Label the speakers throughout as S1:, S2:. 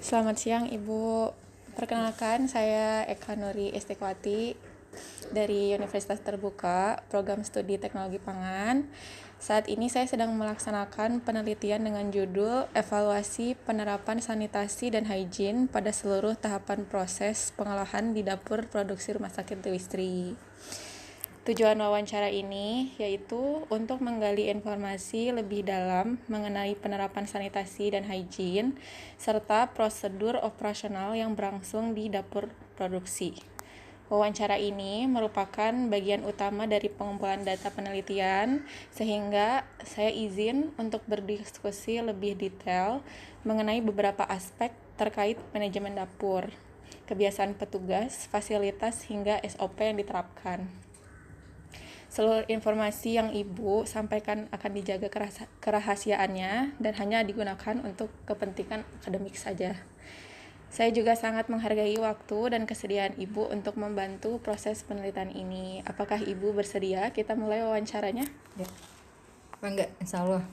S1: Selamat siang Ibu. Perkenalkan saya Eka Nuri Istiqwati dari Universitas Terbuka, Program Studi Teknologi Pangan. Saat ini saya sedang melaksanakan penelitian dengan judul Evaluasi Penerapan Sanitasi dan Hygiene pada seluruh tahapan proses pengolahan di dapur produksi Rumah Sakit Dewi Sri. Tujuan wawancara ini yaitu untuk menggali informasi lebih dalam mengenai penerapan sanitasi dan hygiene serta prosedur operasional yang berlangsung di dapur produksi. Wawancara ini merupakan bagian utama dari pengumpulan data penelitian, sehingga saya izin untuk berdiskusi lebih detail mengenai beberapa aspek terkait manajemen dapur, kebiasaan petugas, fasilitas, hingga SOP yang diterapkan. Seluruh informasi yang Ibu sampaikan akan dijaga kerahasiaannya dan hanya digunakan untuk kepentingan akademik saja. Saya juga sangat menghargai waktu dan kesediaan Ibu untuk membantu proses penelitian ini. Apakah Ibu bersedia kita mulai wawancaranya?
S2: Ya, enggak, insya Allah.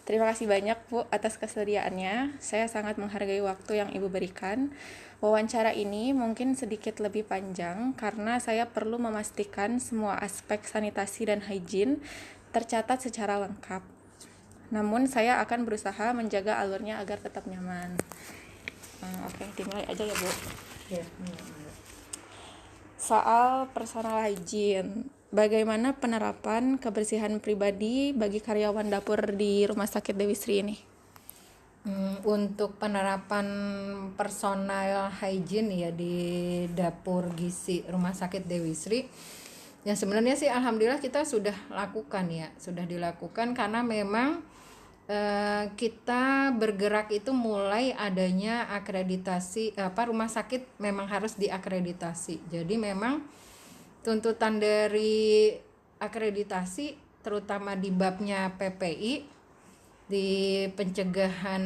S1: Terima kasih banyak Bu atas kesediaannya. Saya sangat menghargai waktu yang Ibu berikan. Wawancara ini mungkin sedikit lebih panjang karena saya perlu memastikan semua aspek sanitasi dan hygiene tercatat secara lengkap. Namun saya akan berusaha menjaga alurnya agar tetap nyaman. Oke, dimulai aja ya Bu.
S2: Ya.
S1: Soal personal hygiene. Bagaimana penerapan kebersihan pribadi bagi karyawan dapur di Rumah Sakit Dewi Sri ini?
S2: Untuk penerapan personal hygiene ya di dapur gizi Rumah Sakit Dewi Sri, ya sebenarnya sih alhamdulillah kita sudah lakukan ya, sudah dilakukan karena memang kita bergerak itu mulai adanya akreditasi rumah sakit memang harus diakreditasi. Jadi memang tuntutan dari akreditasi terutama di babnya PPI di pencegahan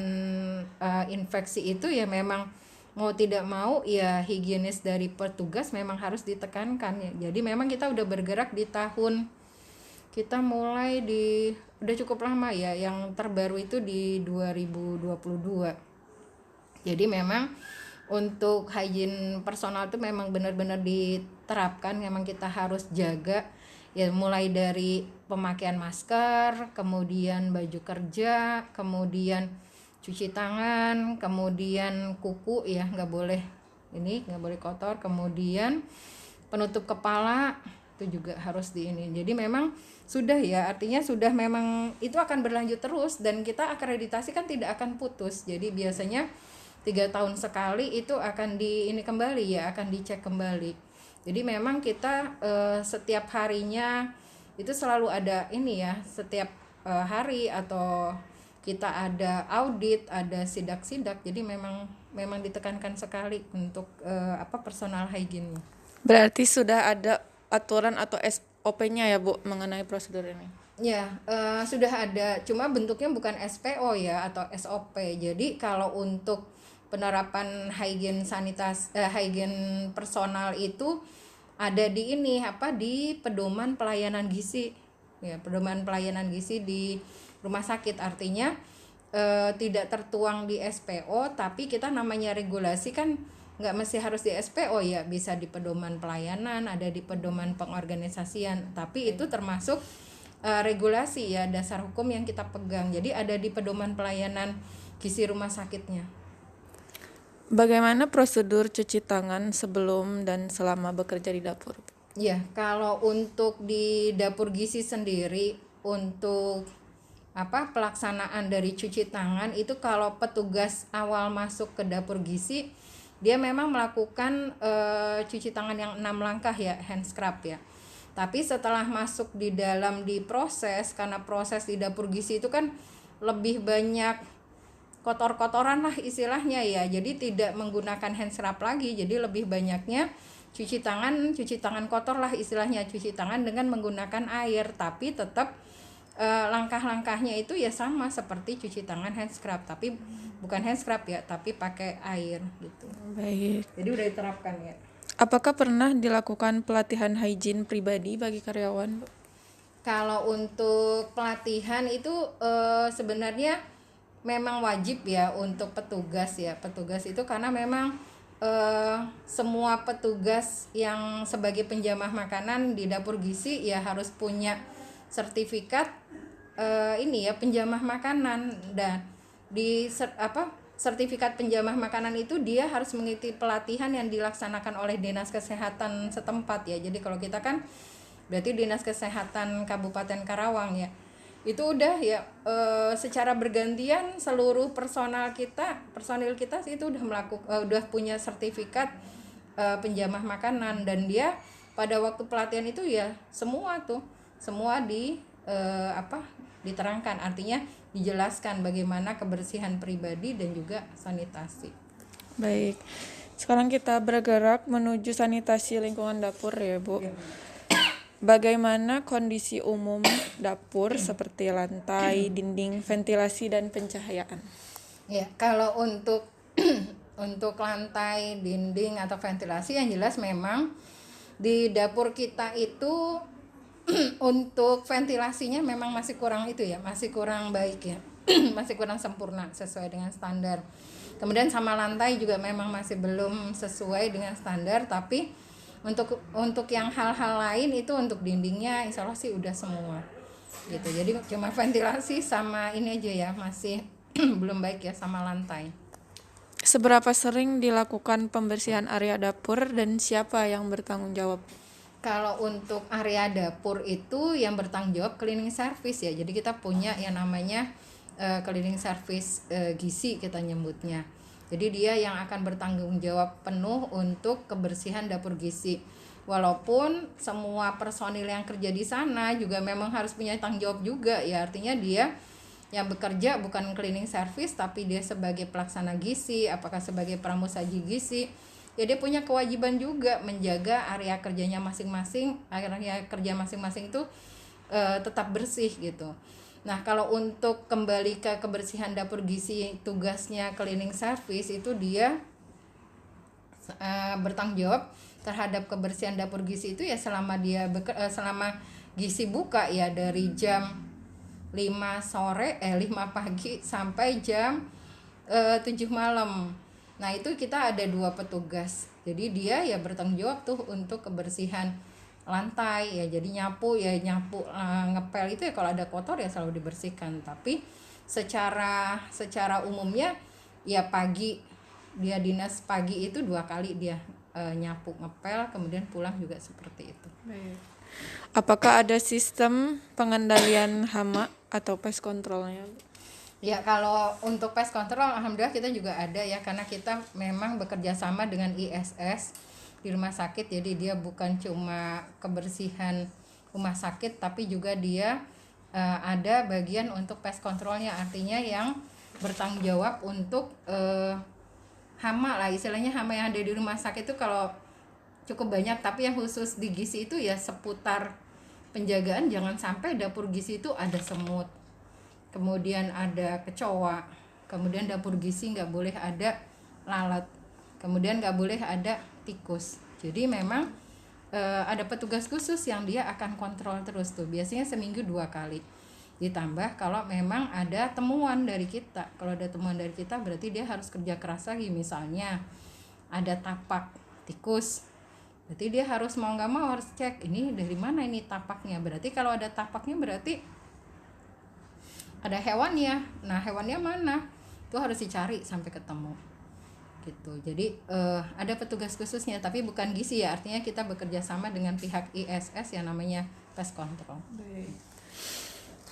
S2: infeksi itu ya memang mau tidak mau ya higienis dari petugas memang harus ditekankan ya. Jadi memang kita udah bergerak di tahun kita mulai udah cukup lama ya, yang terbaru itu di 2022. Jadi memang untuk hygiene personal itu memang benar-benar diterapkan, memang kita harus jaga ya, mulai dari pemakaian masker, kemudian baju kerja, kemudian cuci tangan, kemudian kuku ya nggak boleh kotor, kemudian penutup kepala itu juga harus jadi memang sudah ya, artinya sudah memang itu akan berlanjut terus dan kita akreditasi kan tidak akan putus. Jadi biasanya 3 tahun sekali itu akan akan dicek kembali. Jadi memang kita setiap harinya itu selalu ada setiap hari atau kita ada audit, ada sidak-sidak. Jadi memang ditekankan sekali untuk personal hygiene.
S1: Berarti sudah ada aturan atau SOP-nya ya Bu mengenai prosedur ini?
S2: Ya, sudah ada, cuma bentuknya bukan SPO ya atau SOP. Jadi kalau untuk penerapan hygiene hygiene personal itu ada di pedoman pelayanan gizi. Ya, pedoman pelayanan gizi di rumah sakit, artinya tidak tertuang di SPO, tapi kita namanya regulasi kan nggak mesti harus di SPO ya, bisa di pedoman pelayanan, ada di pedoman pengorganisasian, tapi itu termasuk regulasi ya, dasar hukum yang kita pegang. Jadi ada di pedoman pelayanan gizi rumah sakitnya.
S1: Bagaimana prosedur cuci tangan sebelum dan selama bekerja di dapur?
S2: Ya, kalau untuk di dapur gizi sendiri untuk pelaksanaan dari cuci tangan itu, kalau petugas awal masuk ke dapur gizi dia memang melakukan cuci tangan yang 6 langkah ya, hand scrub ya. Tapi setelah masuk di dalam proses, karena proses di dapur gizi itu kan lebih banyak kotor-kotoran lah istilahnya ya, jadi tidak menggunakan hand scrub lagi, jadi lebih banyaknya cuci tangan kotor lah istilahnya, cuci tangan dengan menggunakan air, tapi tetap langkah-langkahnya itu ya sama seperti cuci tangan hand scrub, tapi bukan hand scrub ya, tapi pakai air gitu.
S1: Baik.
S2: Jadi udah diterapkan ya.
S1: Apakah pernah dilakukan pelatihan hygiene pribadi bagi karyawan?
S2: Kalau untuk pelatihan itu sebenarnya memang wajib ya untuk petugas ya. Petugas itu karena memang semua petugas yang sebagai penjamah makanan di dapur gizi ya harus punya sertifikat ini ya penjamah makanan. Dan di sertifikat penjamah makanan itu dia harus mengikuti pelatihan yang dilaksanakan oleh Dinas Kesehatan setempat ya. Jadi kalau kita kan berarti Dinas Kesehatan Kabupaten Karawang ya. Itu udah ya secara bergantian seluruh personil kita itu udah udah punya sertifikat penjamah makanan. Dan dia pada waktu pelatihan itu ya semua diterangkan, artinya dijelaskan bagaimana kebersihan pribadi dan juga sanitasi.
S1: Baik. Sekarang kita bergerak menuju sanitasi lingkungan dapur ya, Bu. Bagaimana kondisi umum dapur seperti lantai, dinding, ventilasi, dan pencahayaan?
S2: Ya, kalau untuk untuk lantai, dinding atau ventilasi yang jelas memang di dapur kita itu untuk ventilasinya memang masih kurang masih kurang baik ya. Masih kurang sempurna sesuai dengan standar. Kemudian sama lantai juga memang masih belum sesuai dengan standar, tapi untuk yang hal-hal lain itu untuk dindingnya insya Allah sih udah semua gitu. Jadi cuma ventilasi sama ini aja ya masih belum baik ya, sama lantai.
S1: Seberapa sering dilakukan pembersihan area dapur dan siapa yang bertanggung jawab?
S2: Kalau untuk area dapur itu yang bertanggung jawab cleaning service ya. Jadi kita punya yang namanya cleaning service gizi kita nyebutnya. Jadi dia yang akan bertanggung jawab penuh untuk kebersihan dapur gizi. Walaupun semua personil yang kerja di sana juga memang harus punya tanggung jawab juga ya. Artinya dia yang bekerja bukan cleaning service tapi dia sebagai pelaksana gizi, apakah sebagai pramusaji gizi. Ya dia punya kewajiban juga menjaga area kerjanya masing-masing, area kerja masing-masing itu tetap bersih gitu. Nah, kalau untuk kembali ke kebersihan dapur gizi, tugasnya cleaning service itu dia bertanggung jawab terhadap kebersihan dapur gizi itu ya selama selama gizi buka ya, dari jam 5 pagi sampai jam 7 malam. Nah, itu kita ada 2 petugas. Jadi dia ya bertanggung jawab tuh untuk kebersihan lantai ya, jadi nyapu ngepel itu ya kalau ada kotor ya selalu dibersihkan. Tapi secara umumnya ya pagi dia dinas pagi itu 2 kali dia nyapu ngepel, kemudian pulang juga seperti itu.
S1: Apakah ada sistem pengendalian hama atau pest controlnya?
S2: Ya, kalau untuk pest control alhamdulillah kita juga ada ya, karena kita memang bekerja sama dengan ISS di rumah sakit. Jadi dia bukan cuma kebersihan rumah sakit tapi juga dia ada bagian untuk pest controlnya, artinya yang bertanggung jawab untuk hama lah istilahnya. Hama yang ada di rumah sakit itu kalau cukup banyak, tapi yang khusus di gizi itu ya seputar penjagaan jangan sampai dapur gizi itu ada semut, kemudian ada kecoa, kemudian dapur gizi nggak boleh ada lalat, kemudian nggak boleh ada tikus. Jadi memang ada petugas khusus yang dia akan kontrol terus tuh, biasanya seminggu 2 kali. Ditambah kalau memang ada temuan dari kita. Kalau ada temuan dari kita berarti dia harus kerja keras lagi. Misalnya ada tapak tikus, berarti dia harus mau nggak mau harus cek ini dari mana ini tapaknya. Berarti kalau ada tapaknya berarti ada hewannya. Nah, hewannya mana? Itu harus dicari sampai ketemu. Gitu. Jadi ada petugas khususnya, tapi bukan gizi ya. Artinya kita bekerja sama dengan pihak ISS yang namanya pest control.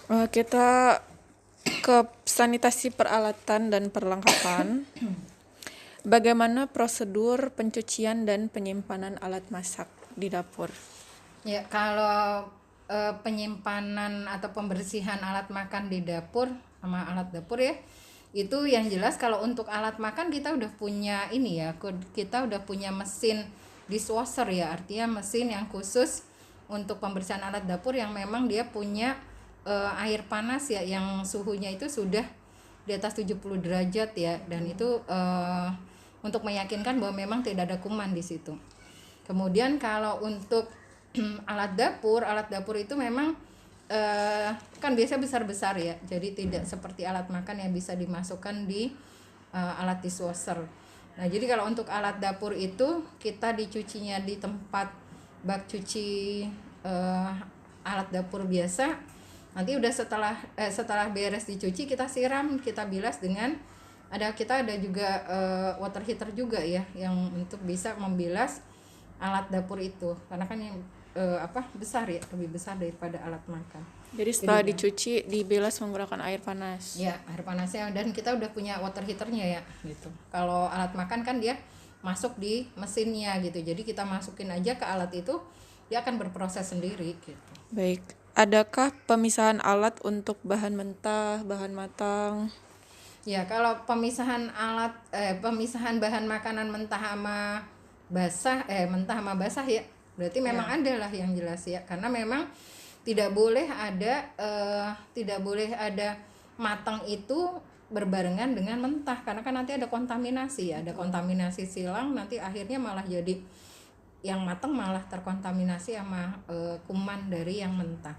S1: Kita ke sanitasi peralatan dan perlengkapan. Bagaimana prosedur pencucian dan penyimpanan alat masak di dapur?
S2: Ya, kalau penyimpanan atau pembersihan alat makan di dapur sama alat dapur ya, itu yang jelas kalau untuk alat makan kita udah punya ini ya, kita udah punya mesin dishwasher ya, artinya mesin yang khusus untuk pembersihan alat dapur yang memang dia punya air panas ya, yang suhunya itu sudah di atas 70 derajat ya, dan itu untuk meyakinkan bahwa memang tidak ada kuman di situ. Kemudian kalau untuk alat dapur itu memang kan biasa besar-besar ya, jadi tidak seperti alat makan yang bisa dimasukkan di alat dishwasher. Nah, jadi kalau untuk alat dapur itu kita dicucinya di tempat bak cuci alat dapur biasa. Nanti udah setelah beres dicuci kita siram, kita bilas dengan kita ada juga water heater juga ya yang untuk bisa membilas alat dapur itu, karena kan yang besar ya, lebih besar daripada alat makan.
S1: Jadi setelah dicuci dibilas menggunakan air panas.
S2: Ya, air panasnya, dan kita udah punya water heaternya ya gitu. Kalau alat makan kan dia masuk di mesinnya gitu, jadi kita masukin aja ke alat itu, dia akan berproses sendiri gitu.
S1: Baik, adakah pemisahan alat untuk bahan mentah, bahan matang?
S2: Ya, kalau pemisahan bahan makanan mentah sama basah ya, berarti memang ada lah yang jelas ya, karena memang tidak boleh ada matang itu berbarengan dengan mentah, karena kan nanti ada kontaminasi ya, ada kontaminasi silang, nanti akhirnya malah jadi yang matang malah terkontaminasi sama kuman dari yang mentah.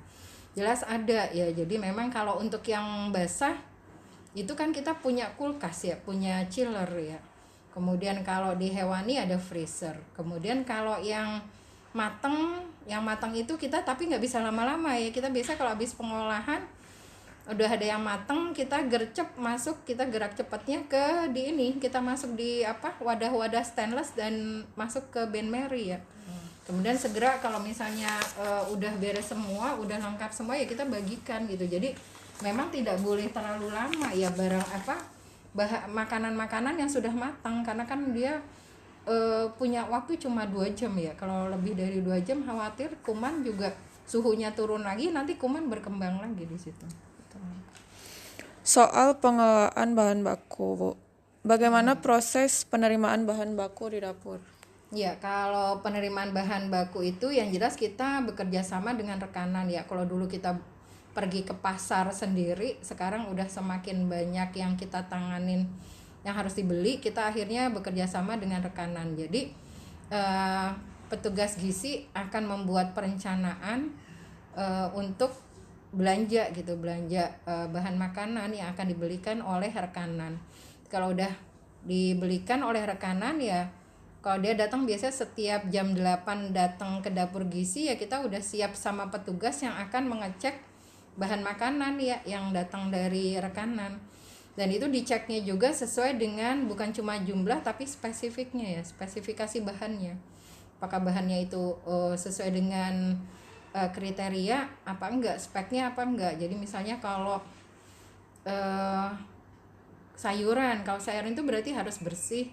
S2: Jelas ada ya, jadi memang kalau untuk yang basah itu kan kita punya kulkas ya, punya chiller ya. Kemudian kalau di hewani ada freezer. Kemudian kalau yang matang itu kita tapi nggak bisa lama-lama ya. Kita biasa kalau habis pengolahan udah ada yang matang, kita gerak cepatnya ke kita masuk di wadah-wadah stainless dan masuk ke Ben Mary ya. Kemudian segera kalau misalnya udah beres semua, udah lengkap semua ya kita bagikan gitu. Jadi memang tidak boleh terlalu lama ya makanan-makanan yang sudah matang, karena kan dia punya waktu cuma 2 jam ya. Kalau lebih dari 2 jam khawatir kuman juga suhunya turun lagi, nanti kuman berkembang lagi di situ.
S1: Soal pengelolaan bahan baku, Bu. Bagaimana proses penerimaan bahan baku di dapur?
S2: Ya, kalau penerimaan bahan baku itu yang jelas kita bekerja sama dengan rekanan ya. Kalau dulu kita pergi ke pasar sendiri, sekarang udah semakin banyak yang kita tanganin yang harus dibeli, kita akhirnya bekerja sama dengan rekanan. Jadi petugas gizi akan membuat perencanaan untuk belanja bahan makanan yang akan dibelikan oleh rekanan. Kalau udah dibelikan oleh rekanan ya, kalau dia datang biasanya setiap jam 8 datang ke dapur gizi ya, kita udah siap sama petugas yang akan mengecek bahan makanan ya yang datang dari rekanan. Dan itu diceknya juga sesuai dengan bukan cuma jumlah tapi spesifiknya ya, spesifikasi bahannya. Apakah bahannya itu sesuai dengan kriteria apa enggak, speknya apa enggak. Jadi misalnya kalau sayuran itu berarti harus bersih,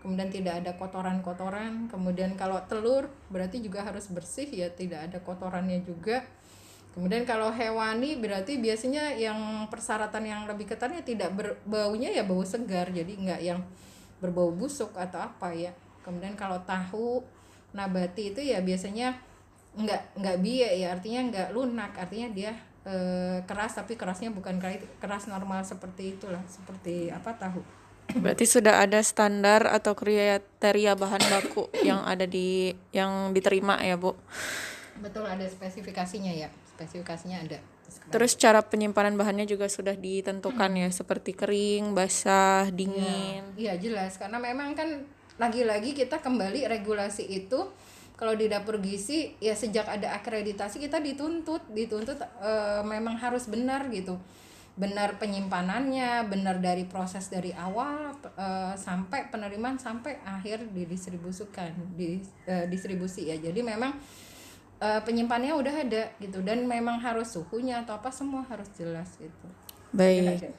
S2: kemudian tidak ada kotoran-kotoran. Kemudian kalau telur berarti juga harus bersih ya, tidak ada kotorannya juga. Kemudian kalau hewani berarti biasanya yang persyaratan yang lebih ketatnya tidak baunya ya bau segar, jadi enggak yang berbau busuk atau apa ya. Kemudian kalau tahu nabati itu ya biasanya enggak biye ya, artinya enggak lunak, artinya dia keras, tapi kerasnya bukan keras normal seperti itulah, seperti tahu.
S1: Berarti sudah ada standar atau kriteria bahan baku yang diterima ya, Bu?
S2: Betul, ada spesifikasinya ya, spesifikasinya ada.
S1: Terus cara penyimpanan bahannya juga sudah ditentukan ya, seperti kering, basah, dingin.
S2: Iya jelas, karena memang kan lagi-lagi kita kembali regulasi itu kalau di dapur gizi ya, sejak ada akreditasi kita dituntut memang harus benar gitu, benar penyimpanannya, benar dari proses dari awal sampai penerimaan sampai akhir didistribusikan distribusi ya. Jadi memang penyimpanannya udah ada gitu, dan memang harus suhunya atau apa semua harus jelas gitu.
S1: Baik.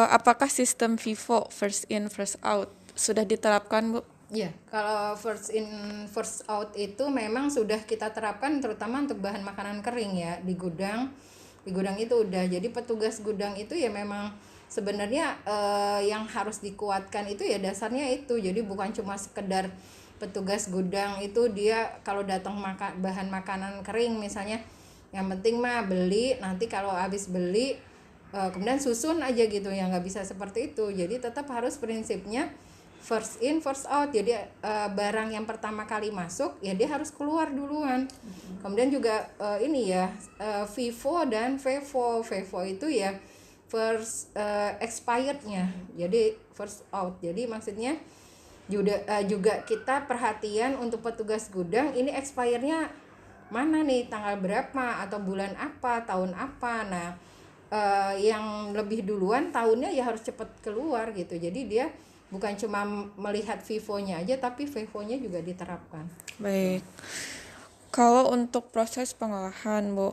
S1: Apakah sistem FIFO first in first out sudah diterapkan, Bu?
S2: Ya, kalau first in first out itu memang sudah kita terapkan, terutama untuk bahan makanan kering ya, di gudang itu udah. Jadi petugas gudang itu ya memang sebenarnya yang harus dikuatkan itu ya dasarnya itu. Jadi bukan cuma sekedar petugas gudang itu dia kalau datang bahan makanan kering misalnya, yang penting mah beli, nanti kalau habis beli kemudian susun aja gitu, yang nggak bisa seperti itu. Jadi tetap harus prinsipnya first in first out, jadi barang yang pertama kali masuk ya dia harus keluar duluan. Kemudian juga ini ya, FIFO dan FEFO. FEFO itu ya first expirednya, jadi first out. Jadi maksudnya juga kita perhatian untuk petugas gudang, ini expirednya mana nih, tanggal berapa atau bulan apa, tahun apa. Nah yang lebih duluan tahunnya ya harus cepat keluar gitu. Jadi dia bukan cuma melihat FIFO-nya aja, tapi FEFO-nya juga diterapkan.
S1: Baik. Kalau untuk proses pengolahan, Bu,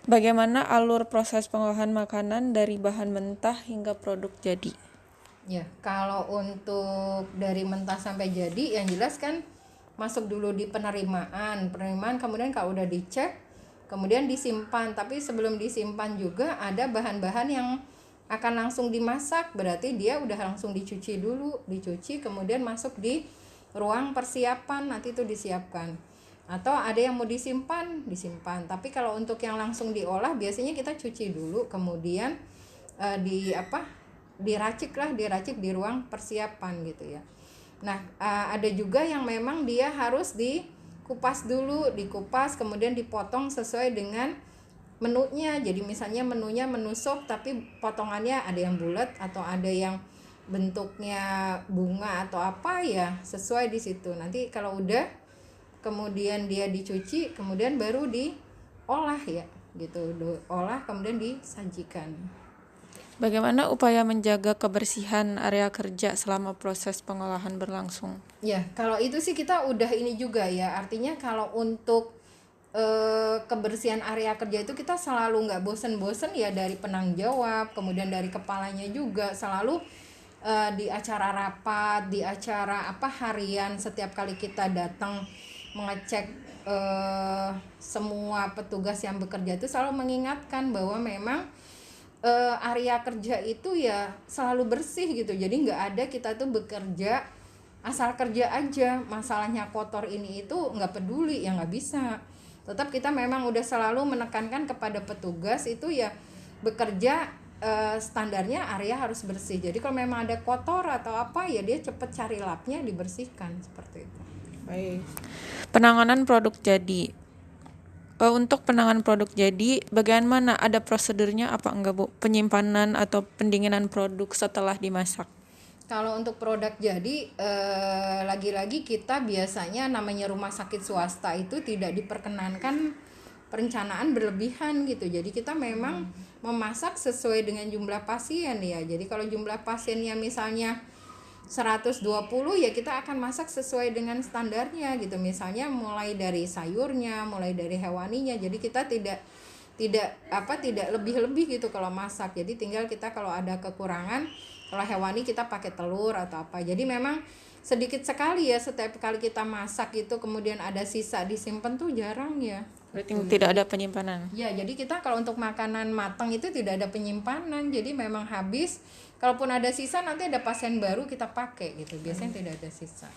S1: bagaimana alur proses pengolahan makanan dari bahan mentah hingga produk jadi?
S2: Ya, kalau untuk dari mentah sampai jadi, yang jelas kan masuk dulu di penerimaan, kemudian kalau udah dicek, kemudian disimpan. Tapi sebelum disimpan juga ada bahan-bahan yang akan langsung dimasak, berarti dia udah langsung dicuci dulu, kemudian masuk di ruang persiapan, nanti itu disiapkan. Atau ada yang mau disimpan. Tapi kalau untuk yang langsung diolah biasanya kita cuci dulu, kemudian diracik di ruang persiapan gitu ya. Nah, ada juga yang memang dia harus dikupas dulu, kemudian dipotong sesuai dengan menunya. Jadi misalnya menunya menu sop tapi potongannya ada yang bulat atau ada yang bentuknya bunga atau apa ya, sesuai di situ. Nanti kalau udah kemudian dia dicuci, kemudian baru diolah ya gitu. Olah kemudian disajikan.
S1: Bagaimana upaya menjaga kebersihan area kerja selama proses pengolahan berlangsung?
S2: Ya, kalau itu sih kita udah ini juga ya. Artinya kalau untuk kebersihan area kerja itu kita selalu nggak bosen-bosen ya, dari penanggung jawab, kemudian dari kepalanya juga selalu di acara rapat, di acara harian, setiap kali kita datang mengecek semua petugas yang bekerja itu selalu mengingatkan bahwa memang area kerja itu ya selalu bersih gitu. Jadi nggak ada kita tuh bekerja asal kerja aja, masalahnya kotor ini itu nggak peduli ya, nggak bisa. Tetap kita memang udah selalu menekankan kepada petugas itu ya bekerja standarnya area harus bersih. Jadi kalau memang ada kotor atau apa ya dia cepet cari lapnya dibersihkan, seperti itu.
S1: Baik. Penanganan produk jadi. Untuk penanganan produk jadi, bagaimana, ada prosedurnya apa enggak, Bu? Penyimpanan atau pendinginan produk setelah dimasak?
S2: Kalau untuk produk jadi, lagi-lagi kita biasanya namanya rumah sakit swasta itu tidak diperkenankan perencanaan berlebihan gitu. Jadi kita memang memasak sesuai dengan jumlah pasien ya. Jadi kalau jumlah pasiennya misalnya 120 ya kita akan masak sesuai dengan standarnya gitu. Misalnya mulai dari sayurnya, mulai dari hewaninya. Jadi kita tidak lebih-lebih gitu kalau masak. Jadi tinggal kita kalau ada kekurangan, kalau hewani kita pakai telur atau apa. Jadi memang sedikit sekali ya, setiap kali kita masak itu kemudian ada sisa disimpan tuh jarang ya.
S1: Berarti tidak ada penyimpanan.
S2: Ya, jadi kita kalau untuk makanan matang itu tidak ada penyimpanan. Jadi memang habis. Kalaupun ada sisa nanti ada pasien baru kita pakai gitu. Biasanya tidak ada sisa.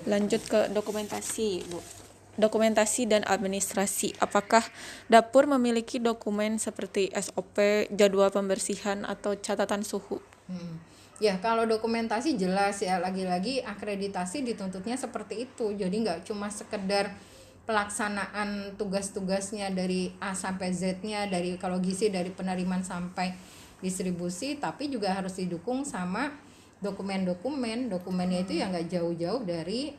S1: Lanjut ke dokumentasi, Bu. Dokumentasi dan administrasi. Apakah dapur memiliki dokumen seperti SOP, jadwal pembersihan, atau catatan suhu?
S2: Ya, kalau dokumentasi jelas ya, lagi-lagi akreditasi dituntutnya seperti itu. Jadi nggak cuma sekedar pelaksanaan tugas-tugasnya dari A sampai Z-nya, dari kalau gizi dari penerimaan sampai distribusi, tapi juga harus didukung sama dokumennya itu ya nggak jauh-jauh dari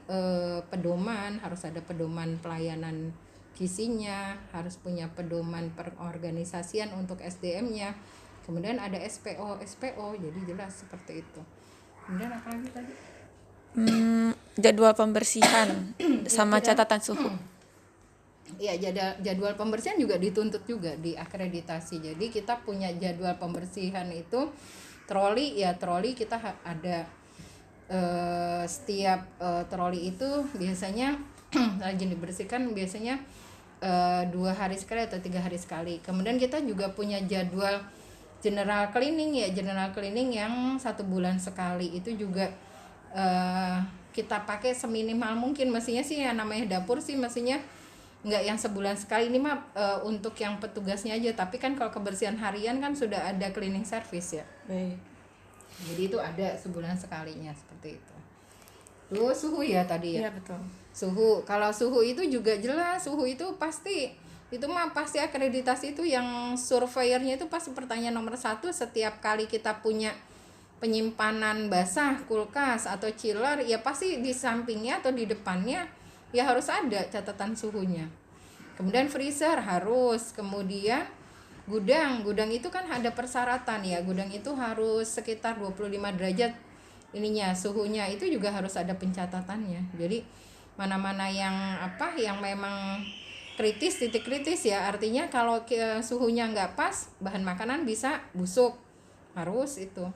S2: pedoman. Harus ada pedoman pelayanan gizinya, harus punya pedoman perorganisasian untuk SDM-nya, kemudian ada SPO, jadi jelas seperti itu. Kemudian apa lagi tadi?
S1: Jadwal pembersihan sama catatan suhu.
S2: Ya, jadwal pembersihan juga dituntut juga di akreditasi. Jadi kita punya jadwal pembersihan itu troli kita ada setiap troli itu biasanya rajin dibersihkan biasanya 2 hari sekali atau 3 hari sekali. Kemudian kita juga punya jadwal general cleaning yang 1 bulan sekali. Itu juga kita pakai seminimal mungkin. Mestinya sih yang namanya dapur sih mestinya nggak yang sebulan sekali, ini mah untuk yang petugasnya aja. Tapi kan kalau kebersihan harian kan sudah ada cleaning service ya.
S1: Baik.
S2: Jadi itu ada sebulan sekalinya seperti itu. Tuh suhu ya tadi ya.
S1: Iya, betul.
S2: Suhu, kalau suhu itu juga jelas, suhu itu pasti, itu mah pasti akreditasi itu yang surveyornya itu pasti pertanyaan nomor satu setiap kali kita punya penyimpanan basah, kulkas atau chiller, ya pasti di sampingnya atau di depannya ya harus ada catatan suhunya. Kemudian freezer harus, kemudian gudang itu kan ada persyaratan ya, gudang itu harus sekitar 25 derajat ininya, suhunya itu juga harus ada pencatatannya. Jadi mana-mana yang yang memang kritis, titik kritis ya, artinya kalau suhunya nggak pas, bahan makanan bisa busuk, harus itu.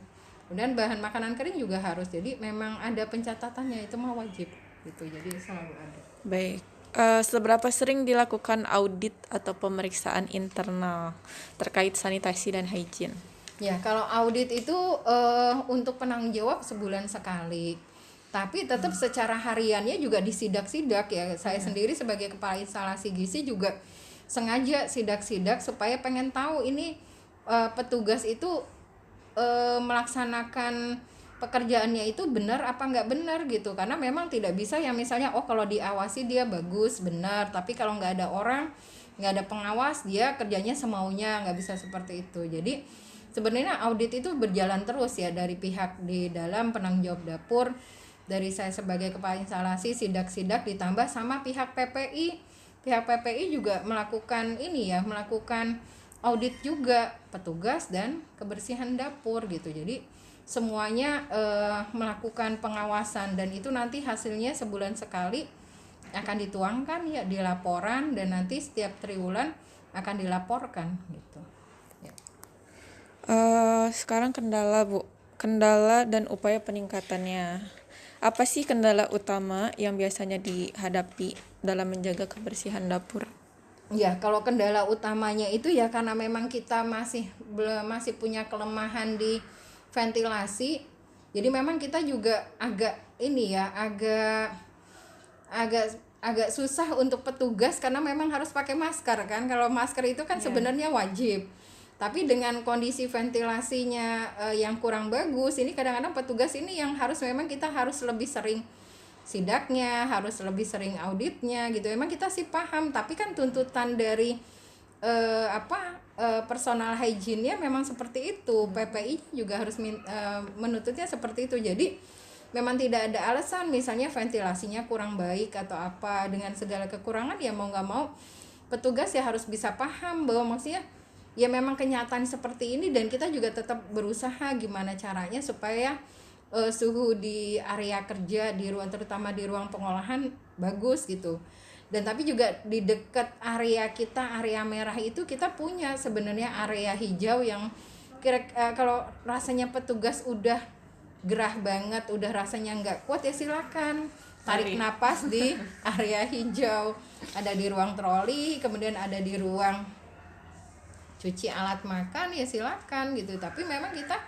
S2: Kemudian bahan makanan kering juga harus, jadi memang ada pencatatannya, itu mah wajib gitu, jadi selalu ada.
S1: Baik. Seberapa sering dilakukan audit atau pemeriksaan internal terkait sanitasi dan hygiene?
S2: Ya, kalau audit itu untuk penanggung jawab sebulan sekali. Tapi tetap secara hariannya juga disidak-sidak ya. Saya sendiri sebagai kepala instalasi gizi juga sengaja sidak-sidak supaya pengen tahu ini petugas itu melaksanakan pekerjaannya itu benar apa nggak benar gitu. Karena memang tidak bisa yang misalnya kalau diawasi dia bagus, benar, tapi kalau nggak ada orang, nggak ada pengawas, dia kerjanya semaunya, nggak bisa seperti itu. Jadi sebenarnya audit itu berjalan terus ya, dari pihak di dalam penanggung jawab dapur, dari saya sebagai kepala instalasi sidak-sidak, ditambah sama pihak PPI. Pihak PPI juga melakukan melakukan audit juga petugas dan kebersihan dapur gitu. Jadi semuanya melakukan pengawasan, dan itu nanti hasilnya sebulan sekali akan dituangkan ya di laporan, dan nanti setiap triwulan akan dilaporkan gitu.
S1: Sekarang kendala, Bu. Kendala dan upaya peningkatannya. Apa sih kendala utama yang biasanya dihadapi dalam menjaga kebersihan dapur?
S2: Ya, kalau kendala utamanya itu ya karena memang kita masih punya kelemahan di ventilasi. Jadi memang kita juga agak agak susah untuk petugas, karena memang harus pakai masker kan. Kalau masker itu kan sebenarnya wajib. Tapi dengan kondisi ventilasinya yang kurang bagus, ini kadang-kadang petugas ini yang memang kita harus lebih sering sidaknya, harus lebih sering auditnya gitu. Emang kita sih paham, tapi kan tuntutan dari personal hygiene-nya memang seperti itu. PPI juga harus menuntutnya seperti itu. Jadi memang tidak ada alasan misalnya ventilasinya kurang baik atau apa, dengan segala kekurangan ya mau nggak mau petugas ya harus bisa paham bahwa maksudnya ya memang kenyataan seperti ini, dan kita juga tetap berusaha gimana caranya supaya suhu di area kerja, di ruang, terutama di ruang pengolahan bagus gitu. Dan tapi juga di dekat area kita, area merah itu kita punya sebenarnya area hijau yang kalau rasanya petugas udah gerah banget, udah rasanya nggak kuat, ya silakan tarik napas di area hijau. Ada di ruang troli, kemudian ada di ruang cuci alat makan, ya silakan gitu. Tapi memang kita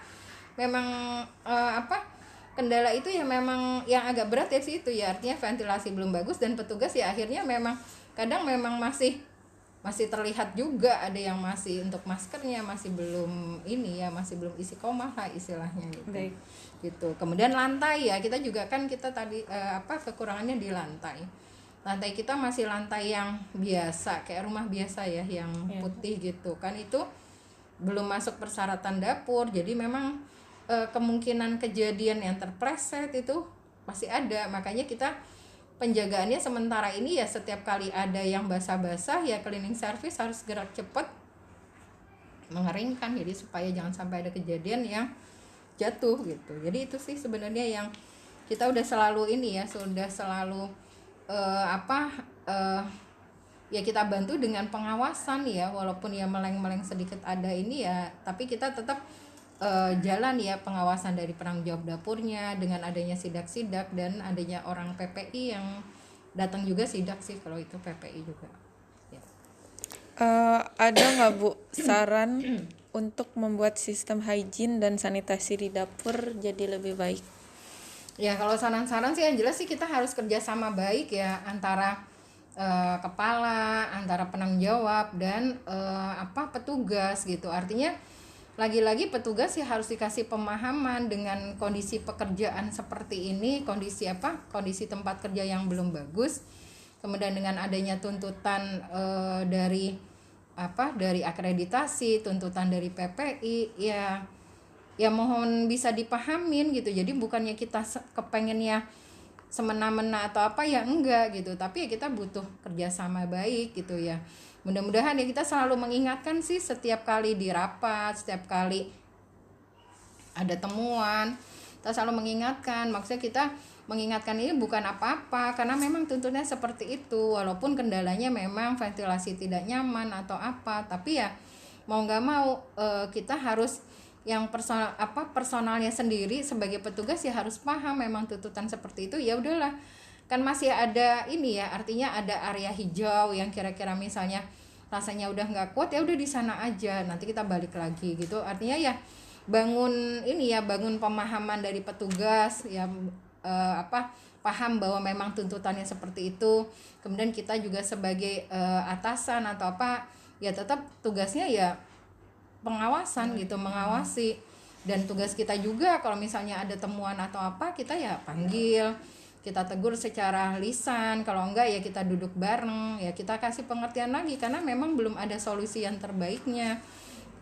S2: kendala itu ya memang yang agak berat ya sih itu ya, artinya ventilasi belum bagus, dan petugas ya akhirnya memang kadang memang masih terlihat juga ada yang masih untuk maskernya masih belum masih belum isi koma lah istilahnya gitu.
S1: Baik.
S2: Gitu. Kemudian lantai ya, kita juga kan kita tadi kekurangannya di lantai. Lantai kita masih lantai yang biasa kayak rumah biasa ya, yang putih gitu kan, itu belum masuk persyaratan dapur. Jadi memang kemungkinan kejadian yang terpleset itu masih ada. Makanya kita penjagaannya sementara ini ya setiap kali ada yang basah-basah ya cleaning service harus gerak cepat mengeringkan, jadi supaya jangan sampai ada kejadian yang jatuh gitu. Jadi itu sih sebenarnya yang kita udah selalu ya kita bantu dengan pengawasan ya, walaupun ya meleng-meleng sedikit ada ini ya, tapi kita tetap jalan ya pengawasan dari penanggung jawab dapurnya, dengan adanya sidak-sidak dan adanya orang PPI yang datang juga sidak sih kalau itu PPI juga ya.
S1: Ada nggak Bu saran untuk membuat sistem hygiene dan sanitasi di dapur jadi lebih baik?
S2: Ya kalau saran-saran sih yang jelas sih kita harus kerjasama baik ya antara kepala, antara penanggung jawab dan petugas gitu. Artinya lagi-lagi petugas ya harus dikasih pemahaman dengan kondisi pekerjaan seperti ini, kondisi tempat kerja yang belum bagus, kemudian dengan adanya tuntutan dari akreditasi, tuntutan dari PPI, ya mohon bisa dipahamin gitu. Jadi bukannya kita kepengennya semena-mena atau apa, ya enggak gitu, tapi ya kita butuh kerjasama baik gitu ya. Mudah-mudahan ya kita selalu mengingatkan sih setiap kali di rapat, setiap kali ada temuan, kita selalu mengingatkan. Maksudnya kita mengingatkan ini bukan apa-apa, karena memang tuntutannya seperti itu, walaupun kendalanya memang ventilasi tidak nyaman atau apa, tapi ya mau nggak mau kita harus yang personalnya sendiri sebagai petugas ya harus paham memang tuntutan seperti itu. Ya udahlah, kan masih ada ini ya, artinya ada area hijau yang kira-kira misalnya rasanya udah nggak kuat, ya udah di sana aja, nanti kita balik lagi gitu. Artinya ya bangun pemahaman dari petugas ya, paham bahwa memang tuntutannya seperti itu. Kemudian kita juga sebagai atasan atau apa ya tetap tugasnya ya pengawasan gitu, mengawasi. Dan tugas kita juga kalau misalnya ada temuan atau apa, kita ya panggil, kita tegur secara lisan, kalau enggak ya kita duduk bareng, ya kita kasih pengertian lagi, karena memang belum ada solusi yang terbaiknya.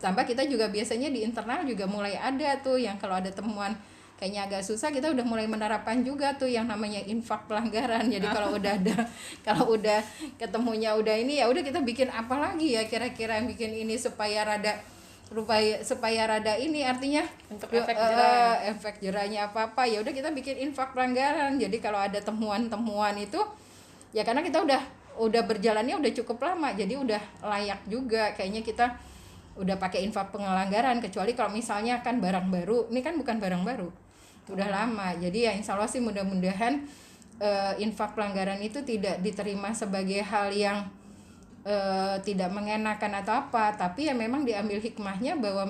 S2: Tambah kita juga biasanya di internal juga mulai ada tuh yang kalau ada temuan kayaknya agak susah, kita udah mulai menerapkan juga tuh yang namanya infak pelanggaran. Jadi kalau udah ketemunya udah ini, ya udah kita bikin apa lagi ya kira-kira yang bikin ini supaya rada ini, artinya
S1: Untuk efek jerah.
S2: efek jerahnya apa ya udah kita bikin infak pelanggaran. Jadi kalau ada temuan itu ya karena kita udah berjalannya udah cukup lama, jadi udah layak juga kayaknya kita udah pakai infak pelanggaran. Kecuali kalau misalnya kan barang baru, ini kan bukan barang baru, udah lama. Jadi ya insya Allah sih mudah-mudahan infak pelanggaran itu tidak diterima sebagai hal yang tidak mengenakan atau apa, tapi ya memang diambil hikmahnya bahwa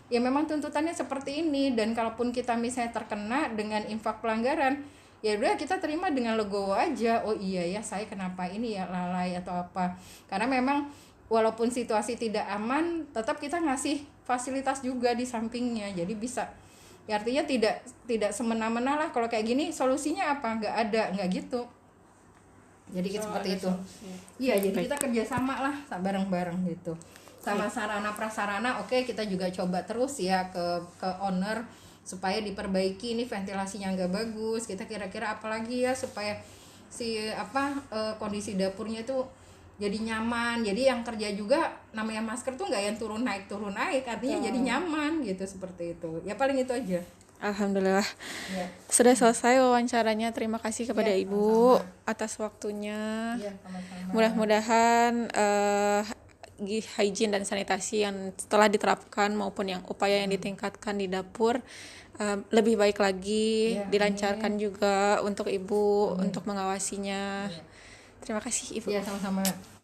S2: memang tuntutannya seperti ini. Dan kalaupun kita misalnya terkena dengan infak pelanggaran, ya udah kita terima dengan legowo aja. Oh iya ya, saya kenapa ini ya lalai atau apa, karena memang walaupun situasi tidak aman, tetap kita ngasih fasilitas juga di sampingnya, jadi bisa ya, artinya tidak semena-mena lah. Kalau kayak gini solusinya apa, nggak gitu. Jadi seperti itu. Iya, jadi kita kerjasama lah bareng-bareng gitu. Sama sarana prasarana, oke, kita juga coba terus ya ke owner supaya diperbaiki ini ventilasinya nggak bagus. Kita kira-kira apalagi ya supaya kondisi dapurnya itu jadi nyaman. Jadi yang kerja juga namanya masker tuh nggak yang turun naik, artinya jadi nyaman gitu, seperti itu. Ya paling itu aja.
S1: Alhamdulillah.
S2: Ya.
S1: Sudah selesai wawancaranya. Terima kasih kepada
S2: Ya,
S1: Ibu
S2: sama-sama.
S1: atas waktunya.
S2: Ya, sama-sama.
S1: Mudah-mudahan hygiene dan sanitasi yang telah diterapkan maupun yang upaya yang ditingkatkan di dapur lebih baik lagi,
S2: Ya,
S1: dilancarkan juga untuk Ibu untuk mengawasinya.
S2: Ya.
S1: Terima kasih Ibu.
S2: Ya, sama-sama.